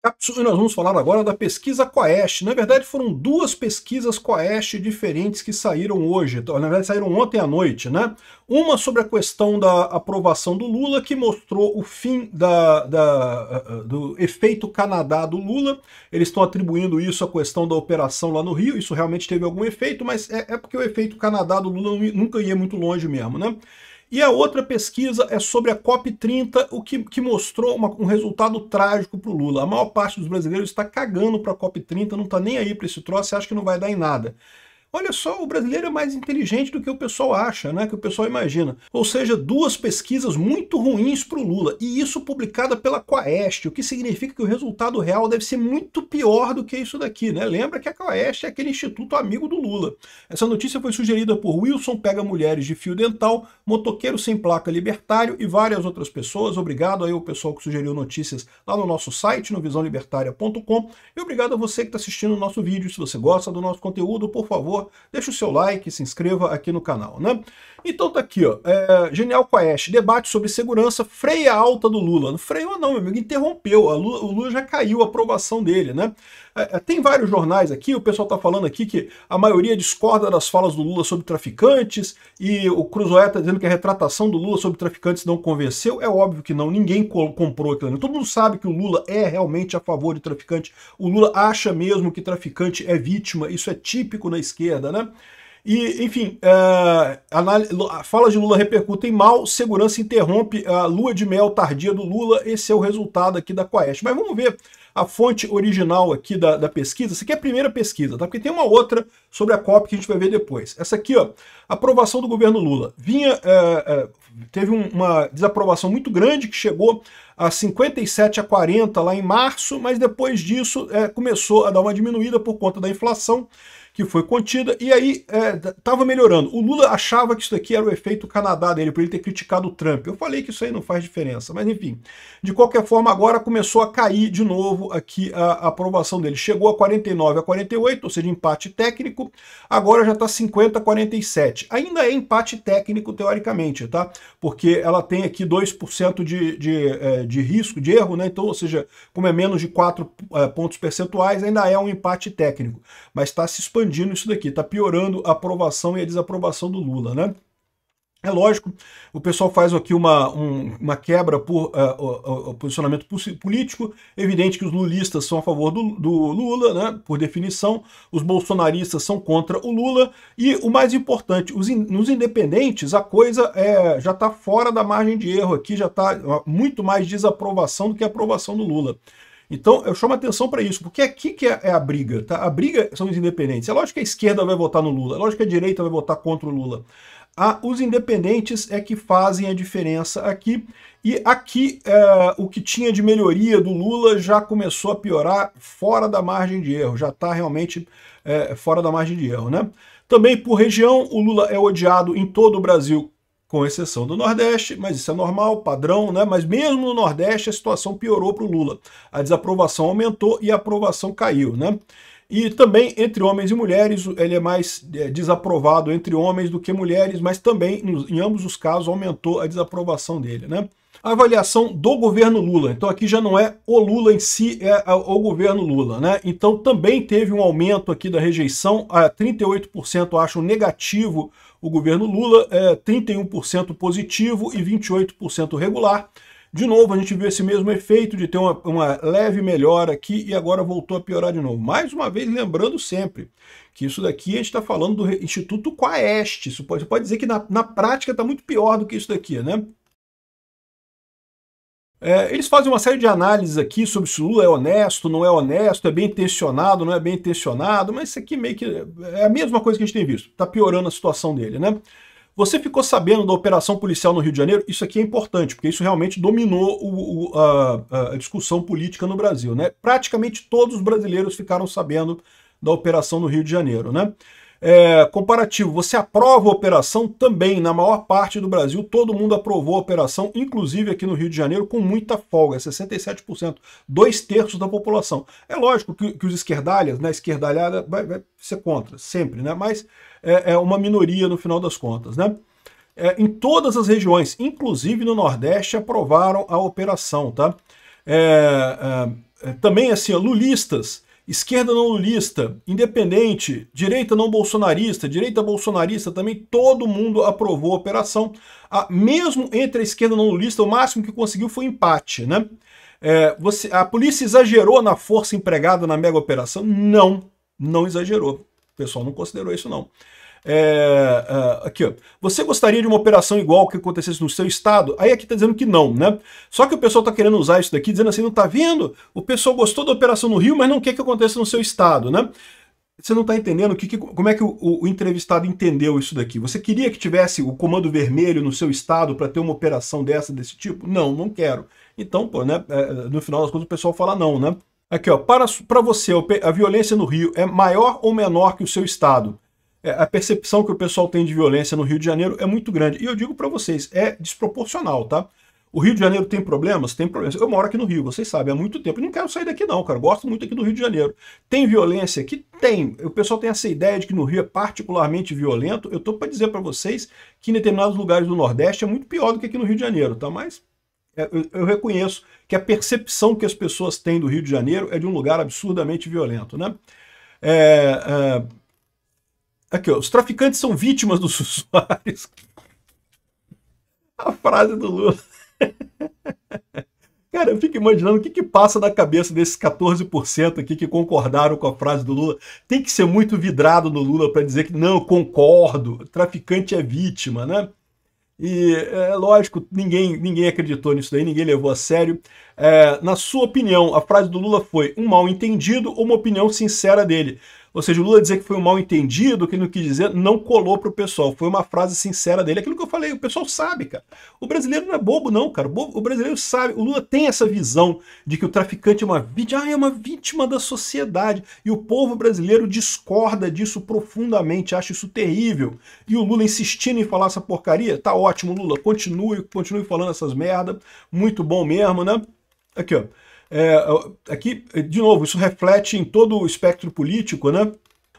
E nós vamos falar agora da pesquisa Quaest. Na verdade, foram duas pesquisas Quaest diferentes que saíram hoje. Na verdade, saíram ontem à noite, né? Uma sobre a questão da aprovação do Lula, que mostrou o fim do efeito Canadá do Lula. Eles estão atribuindo isso à questão da operação lá no Rio. Isso realmente teve algum efeito, mas é porque o efeito Canadá do Lula nunca ia muito longe mesmo, né? E a outra pesquisa é sobre a COP30, o que mostrou um resultado trágico para o Lula. A maior parte dos brasileiros está cagando para a COP30, não está nem aí para esse troço e acha que não vai dar em nada. Olha só, o brasileiro é mais inteligente do que o pessoal acha, né? Que o pessoal imagina. Ou seja, duas pesquisas muito ruins para o Lula. E isso publicada pela Quaest, o que significa que o resultado real deve ser muito pior do que isso daqui, né? Lembra que a Quaest é aquele instituto amigo do Lula. Essa notícia foi sugerida por Wilson Pega Mulheres de Fio Dental, Motoqueiro Sem Placa Libertário e várias outras pessoas. Obrigado aí ao pessoal que sugeriu notícias lá no nosso site, no visãolibertaria.com. E obrigado a você que está assistindo o nosso vídeo. Se você gosta do nosso conteúdo, por favor, deixa o seu like, se inscreva aqui no canal, né? Então tá aqui, ó, Genial Quaest, debate sobre segurança, freia a alta do Lula. Não freou não, meu amigo, interrompeu, o Lula já caiu a aprovação dele, né? Tem vários jornais aqui, o pessoal tá falando aqui que a maioria discorda das falas do Lula sobre traficantes, e o Cruzoé tá dizendo que a retratação do Lula sobre traficantes não convenceu. É óbvio que não, ninguém comprou aquilo. Todo mundo sabe que o Lula é realmente a favor de traficante, o Lula acha mesmo que traficante é vítima, isso é típico na esquerda, né? E, enfim, falas de Lula repercutem mal, segurança interrompe a lua de mel tardia do Lula, esse é o resultado aqui da Quaest. Mas vamos ver a fonte original aqui da pesquisa. Essa aqui é a primeira pesquisa, tá? Porque tem uma outra sobre a COP que a gente vai ver depois. Essa aqui, ó, aprovação do governo Lula. Teve uma desaprovação muito grande que chegou a 57-40 lá em março, mas depois disso começou a dar uma diminuída por conta da inflação, que foi contida, e aí estava melhorando. O Lula achava que isso daqui era o efeito Canadá dele, por ele ter criticado o Trump. Eu falei que isso aí não faz diferença, mas enfim. De qualquer forma, agora começou a cair de novo aqui a aprovação dele. Chegou a 49-48, ou seja, empate técnico, agora já está 50-47. Ainda é empate técnico, teoricamente, tá? Porque ela tem aqui 2% de risco, de erro, né? Então, ou seja, como é menos de 4 pontos percentuais, ainda é um empate técnico. Mas está se expandindo isso daqui, está piorando a aprovação e a desaprovação do Lula, né? É lógico, o pessoal faz aqui uma quebra por posicionamento político. Evidente que os lulistas são a favor do Lula, né, por definição. Os bolsonaristas são contra o Lula. E o mais importante, nos independentes, a coisa já está fora da margem de erro aqui, já está muito mais desaprovação do que aprovação do Lula. Então, eu chamo a atenção para isso, porque aqui que é a briga, tá? A briga são os independentes. É lógico que a esquerda vai votar no Lula, é lógico que a direita vai votar contra o Lula. Os independentes é que fazem a diferença aqui, e aqui o que tinha de melhoria do Lula já começou a piorar fora da margem de erro, já está realmente fora da margem de erro, né? Também por região, o Lula é odiado em todo o Brasil, com exceção do Nordeste, mas isso é normal, padrão, né? Mas mesmo no Nordeste a situação piorou para o Lula. A desaprovação aumentou e a aprovação caiu, né? E também entre homens e mulheres, ele é mais desaprovado entre homens do que mulheres, mas também, em ambos os casos, aumentou a desaprovação dele, né? A avaliação do governo Lula. Então aqui já não é o Lula em si, é o governo Lula, né? Então também teve um aumento aqui da rejeição, 38% acham negativo o governo Lula, 31% positivo e 28% regular. De novo, a gente viu esse mesmo efeito de ter uma leve melhora aqui e agora voltou a piorar de novo. Mais uma vez, lembrando sempre que isso daqui a gente está falando do Instituto Quaest. Você pode dizer que na prática está muito pior do que isso daqui, né? Eles fazem uma série de análises aqui sobre se o Lula é honesto, não é honesto, é bem intencionado, não é bem intencionado, mas isso aqui meio que é a mesma coisa que a gente tem visto. Está piorando a situação dele, né? Você ficou sabendo da operação policial no Rio de Janeiro? Isso aqui é importante, porque isso realmente dominou a discussão política no Brasil, né? Praticamente todos os brasileiros ficaram sabendo da operação no Rio de Janeiro, né? Comparativo, você aprova a operação? Também, na maior parte do Brasil, todo mundo aprovou a operação, inclusive aqui no Rio de Janeiro, com muita folga, 67%, 2/3 da população. É lógico que os esquerdalhas, né, a esquerdalhada vai ser contra, sempre, né, mas é uma minoria no final das contas, né. Em todas as regiões, inclusive no Nordeste, aprovaram a operação, tá? Também assim, ó, lulistas, esquerda não lulista, independente, direita não bolsonarista, direita bolsonarista, também todo mundo aprovou a operação. Mesmo entre a esquerda não lulista, o máximo que conseguiu foi empate, né? A polícia exagerou na força empregada na mega operação? Não, não exagerou. O pessoal não considerou isso, não. Aqui, ó. Você gostaria de uma operação igual que acontecesse no seu estado? Aí aqui tá dizendo que não, né? Só que o pessoal tá querendo usar isso daqui, dizendo assim, não tá vendo? O pessoal gostou da operação no Rio, mas não quer que aconteça no seu estado, né? Você não tá entendendo como é que o entrevistado entendeu isso daqui. Você queria que tivesse o Comando Vermelho no seu estado para ter uma operação desse tipo? Não, não quero. Então, pô, né? No final das contas o pessoal fala não, né? Aqui, ó, para você, a violência no Rio é maior ou menor que o seu estado? A percepção que o pessoal tem de violência no Rio de Janeiro é muito grande. E eu digo para vocês, é desproporcional, tá? O Rio de Janeiro tem problemas? Tem problemas. Eu moro aqui no Rio, vocês sabem, há muito tempo. E não quero sair daqui não, cara. Gosto muito aqui do Rio de Janeiro. Tem violência aqui? Tem. O pessoal tem essa ideia de que no Rio é particularmente violento. Eu tô para dizer para vocês que em determinados lugares do Nordeste é muito pior do que aqui no Rio de Janeiro, tá? Mas eu reconheço que a percepção que as pessoas têm do Rio de Janeiro é de um lugar absurdamente violento, né? Aqui, ó, os traficantes são vítimas dos usuários. A frase do Lula. Cara, eu fico imaginando o que passa na cabeça desses 14% aqui que concordaram com a frase do Lula. Tem que ser muito vidrado no Lula para dizer que não, concordo, traficante é vítima, né? E é lógico, ninguém acreditou nisso daí, ninguém levou a sério. Na sua opinião, a frase do Lula foi um mal entendido ou uma opinião sincera dele? Ou seja, o Lula dizer que foi um mal entendido, o que ele não quis dizer, não colou pro pessoal. Foi uma frase sincera dele. Aquilo que eu falei, o pessoal sabe, cara. O brasileiro não é bobo, não, cara. O brasileiro sabe. O Lula tem essa visão de que o traficante é uma vítima. É uma vítima da sociedade. E o povo brasileiro discorda disso profundamente, acha isso terrível. E o Lula insistindo em falar essa porcaria, tá ótimo, Lula. Continue falando essas merda. Muito bom mesmo, né? Aqui, ó. Aqui, de novo, isso reflete em todo o espectro político, né?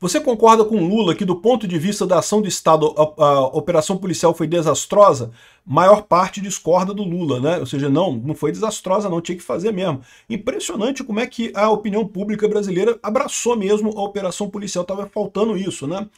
Você concorda com o Lula que, do ponto de vista da ação do Estado, a operação policial foi desastrosa? Maior parte discorda do Lula, né? Ou seja, não foi desastrosa, não, tinha que fazer mesmo. Impressionante como é que a opinião pública brasileira abraçou mesmo a operação policial, estava faltando isso, né?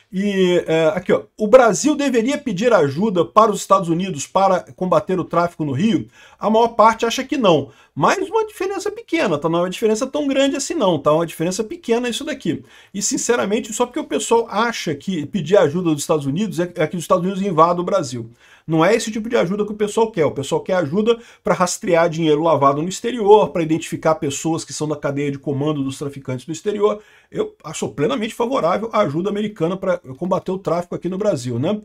E aqui, ó, o Brasil deveria pedir ajuda para os Estados Unidos para combater o tráfico no Rio? A maior parte acha que não, mas uma diferença pequena, tá? Não é uma diferença tão grande assim não, tá? Uma diferença pequena isso daqui. E sinceramente, só porque o pessoal acha que pedir ajuda dos Estados Unidos é que os Estados Unidos invadam o Brasil. Não é esse tipo de ajuda que o pessoal quer. O pessoal quer ajuda para rastrear dinheiro lavado no exterior, para identificar pessoas que são da cadeia de comando dos traficantes no exterior. Eu sou plenamente favorável à ajuda americana para combater o tráfico aqui no Brasil, né?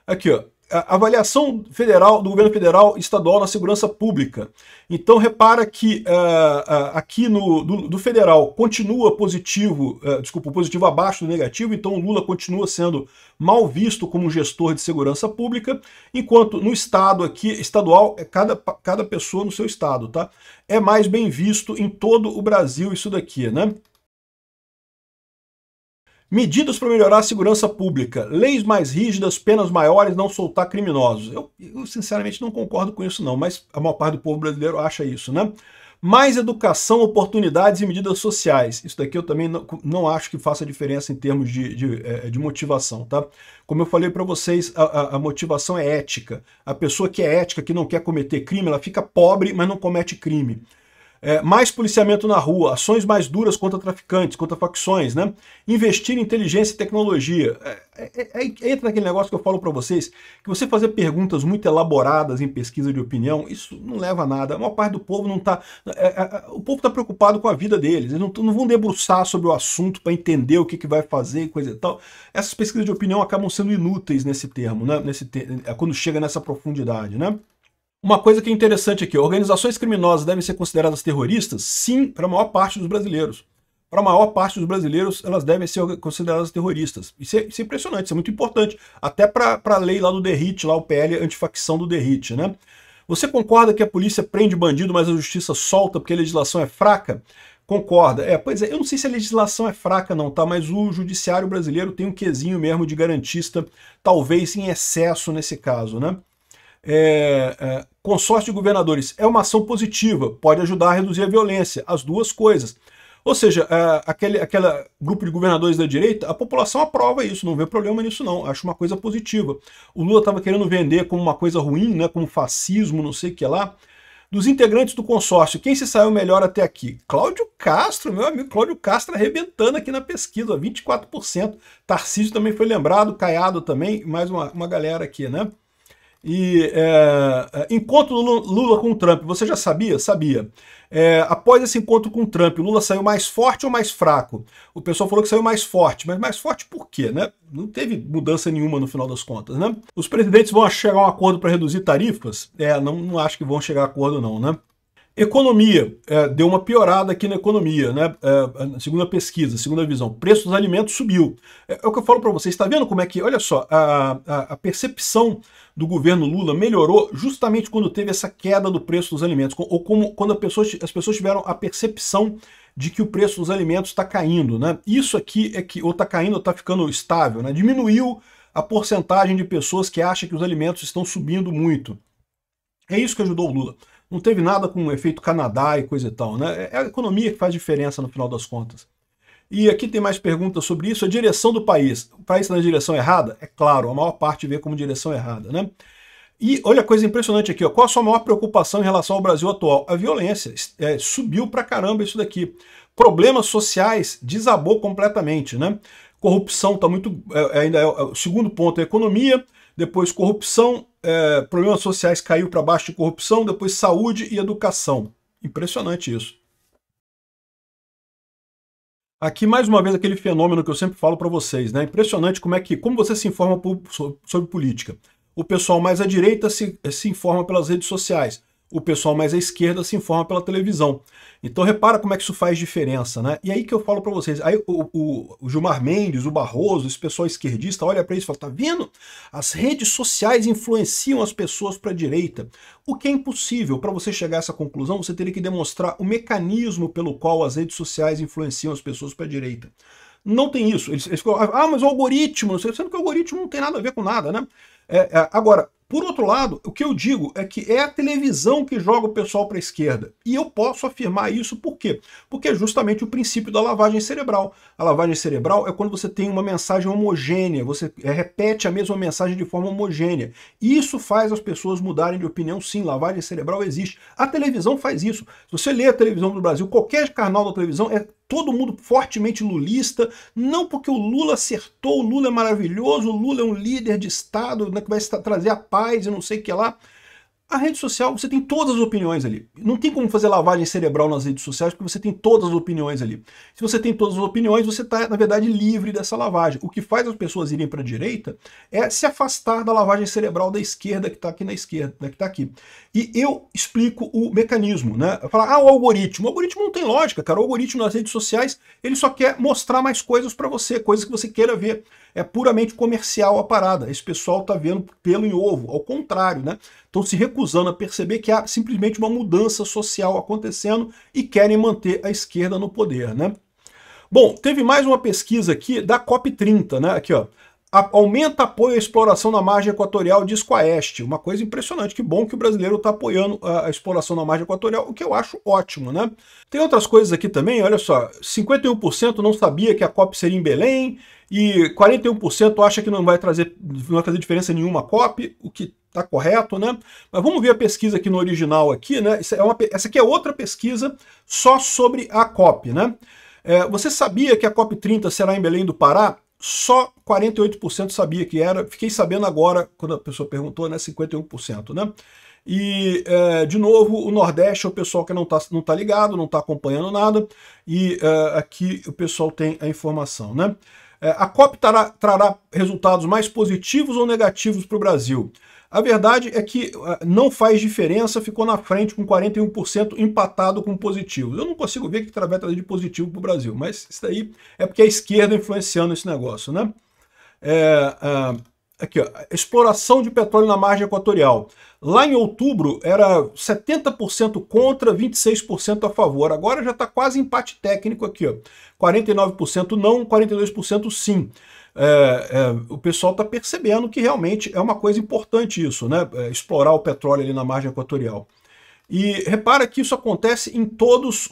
Aqui, ó. A avaliação federal, do governo federal e estadual na segurança pública. Então repara que aqui do federal continua positivo, positivo abaixo do negativo, então o Lula continua sendo mal visto como gestor de segurança pública, enquanto no estado aqui, estadual, é cada pessoa no seu estado, tá? É mais bem visto em todo o Brasil isso daqui, né? Medidas para melhorar a segurança pública, leis mais rígidas, penas maiores, não soltar criminosos. Eu sinceramente não concordo com isso não, mas a maior parte do povo brasileiro acha isso, né? Mais educação, oportunidades e medidas sociais. Isso daqui eu também não acho que faça diferença em termos de motivação, tá? Como eu falei para vocês, a motivação é ética. A pessoa que é ética, que não quer cometer crime, ela fica pobre, mas não comete crime. Mais policiamento na rua, ações mais duras contra traficantes, contra facções, né? Investir em inteligência e tecnologia. Entra naquele negócio que eu falo para vocês, que você fazer perguntas muito elaboradas em pesquisa de opinião, isso não leva a nada. A maior parte do povo não está... o povo está preocupado com a vida deles, eles não vão debruçar sobre o assunto para entender o que vai fazer e coisa e tal. Essas pesquisas de opinião acabam sendo inúteis nesse termo, né? Quando chega nessa profundidade, né? Uma coisa que é interessante aqui, organizações criminosas devem ser consideradas terroristas? Sim, para a maior parte dos brasileiros. Para a maior parte dos brasileiros, elas devem ser consideradas terroristas. Isso é impressionante, isso é muito importante. Até para a lei lá do DERIT, lá o PL antifacção do DERIT, né? Você concorda que a polícia prende bandido, mas a justiça solta porque a legislação é fraca? Concorda. Pois é, eu não sei se a legislação é fraca não, tá? Mas o judiciário brasileiro tem um quesinho mesmo de garantista, talvez em excesso nesse caso, né? consórcio de governadores é uma ação positiva, pode ajudar a reduzir a violência, as duas coisas. Ou seja, aquele grupo de governadores da direita, a população aprova isso, não vê problema nisso não, acho uma coisa positiva. O Lula estava querendo vender como uma coisa ruim, né, como fascismo, não sei o que lá. Dos integrantes do consórcio, quem se saiu melhor até aqui? Cláudio Castro, meu amigo Cláudio Castro arrebentando aqui na pesquisa, 24%. Tarcísio também foi lembrado, Caiado também, mais uma galera aqui, né? E encontro do Lula com o Trump, você já sabia? Sabia. Após esse encontro com o Trump, o Lula saiu mais forte ou mais fraco? O pessoal falou que saiu mais forte, mas mais forte por quê, né? Não teve mudança nenhuma no final das contas, né? Os presidentes vão chegar a um acordo para reduzir tarifas? Não acho que vão chegar a acordo não, né? Economia, deu uma piorada aqui na economia, né? Segundo a pesquisa, segundo a visão, o preço dos alimentos subiu. É o que eu falo para vocês, está vendo como é que, olha só, a percepção do governo Lula melhorou justamente quando teve essa queda do preço dos alimentos, ou quando as pessoas tiveram a percepção de que o preço dos alimentos está caindo, né? Isso aqui é que ou está caindo ou está ficando estável, né? Diminuiu a porcentagem de pessoas que acham que os alimentos estão subindo muito. É isso que ajudou o Lula. Não teve nada com o efeito Canadá e coisa e tal, né? É a economia que faz diferença no final das contas. E aqui tem mais perguntas sobre isso. A direção do país. O país está na direção errada? É claro, a maior parte vê como direção errada, né? E olha a coisa impressionante aqui, ó. Qual a sua maior preocupação em relação ao Brasil atual? A violência. Subiu pra caramba isso daqui. Problemas sociais desabou completamente, né? Corrupção está muito... o segundo ponto é economia, depois corrupção, problemas sociais caiu para baixo de corrupção, depois saúde e educação. Impressionante isso. Aqui, mais uma vez, aquele fenômeno que eu sempre falo para vocês, né? Impressionante como você se informa sobre política. O pessoal mais à direita se informa pelas redes sociais. O pessoal mais à esquerda se informa pela televisão. Então repara como é que isso faz diferença, né? E aí que eu falo para vocês, aí o Gilmar Mendes, o Barroso, esse pessoal esquerdista olha para isso e fala, tá vendo? As redes sociais influenciam as pessoas para a direita. O que é impossível. Para você chegar a essa conclusão, você teria que demonstrar o mecanismo pelo qual as redes sociais influenciam as pessoas para a direita. Não tem isso. Eles ficam, mas o algoritmo, não sei, sendo que o algoritmo não tem nada a ver com nada, né? Agora, por outro lado, o que eu digo é que é a televisão que joga o pessoal para a esquerda. E eu posso afirmar isso por quê? Porque é justamente o princípio da lavagem cerebral. A lavagem cerebral é quando você tem uma mensagem homogênea, você repete a mesma mensagem de forma homogênea. E isso faz as pessoas mudarem de opinião, sim, lavagem cerebral existe. A televisão faz isso. Se você lê a televisão do Brasil, qualquer canal da televisão todo mundo fortemente lulista, não porque o Lula acertou, o Lula é maravilhoso, o Lula é um líder de Estado, né, que vai trazer a paz e não sei o que lá. A rede social, você tem todas as opiniões ali. Não tem como fazer lavagem cerebral nas redes sociais, porque você tem todas as opiniões ali. Se você tem todas as opiniões, você está, na verdade, livre dessa lavagem. O que faz as pessoas irem para a direita é se afastar da lavagem cerebral da esquerda, que está aqui na esquerda, né, que está aqui. E eu explico o mecanismo, né? Falar, o algoritmo. O algoritmo não tem lógica, cara. O algoritmo nas redes sociais, ele só quer mostrar mais coisas para você, coisas que você queira ver. É puramente comercial a parada. Esse pessoal está vendo pelo em ovo, ao contrário, né? Estão se recusando a perceber que há simplesmente uma mudança social acontecendo e querem manter a esquerda no poder, né? Bom, teve mais uma pesquisa aqui da COP30, né? Aqui, ó. Aumenta apoio à exploração na margem equatorial, diz Quaest. Uma coisa impressionante, que bom que o brasileiro está apoiando a exploração na margem equatorial, o que eu acho ótimo, né? Tem outras coisas aqui também, olha só, 51% não sabia que a COP seria em Belém, e 41% acha que não vai trazer diferença nenhuma a COP, o que está correto, né? Mas vamos ver a pesquisa aqui no original aqui, né? Essa aqui é outra pesquisa só sobre a COP, né? Você sabia que a COP30 será em Belém do Pará? Só 48% sabia que era. Fiquei sabendo agora, quando a pessoa perguntou, né? 51%, né? E, de novo, o Nordeste é o pessoal que não tá ligado, não está acompanhando nada, e aqui o pessoal tem a informação, né? A COP trará resultados mais positivos ou negativos para o Brasil? A verdade é que não faz diferença, ficou na frente com 41% empatado com positivo. Eu não consigo ver o que vai trazer de positivo para o Brasil, mas isso daí é porque é a esquerda influenciando esse negócio, né? Aqui, ó, exploração de petróleo na margem equatorial. Lá em outubro era 70% contra, 26% a favor. Agora já está quase empate técnico aqui, ó. 49% não, 42% sim. O pessoal está percebendo que realmente é uma coisa importante isso, né? Explorar o petróleo ali na margem equatorial. E repara que isso acontece em todos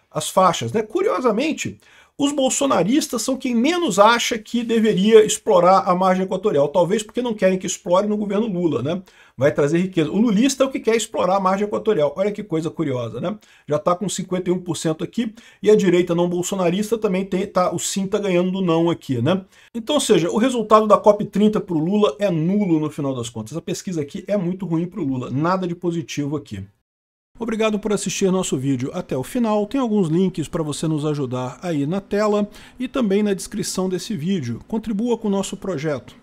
as faixas, né? Curiosamente, os bolsonaristas são quem menos acha que deveria explorar a margem equatorial, talvez porque não querem que explore no governo Lula, né? Vai trazer riqueza. O lulista é o que quer explorar a margem equatorial. Olha que coisa curiosa, né? Já está com 51% aqui, e a direita não bolsonarista também o sim está ganhando do não aqui, né? Então, ou seja, o resultado da COP30 para o Lula é nulo no final das contas. A pesquisa aqui é muito ruim para o Lula, nada de positivo aqui. Obrigado por assistir nosso vídeo até o final. Tem alguns links para você nos ajudar aí na tela e também na descrição desse vídeo. Contribua com o nosso projeto.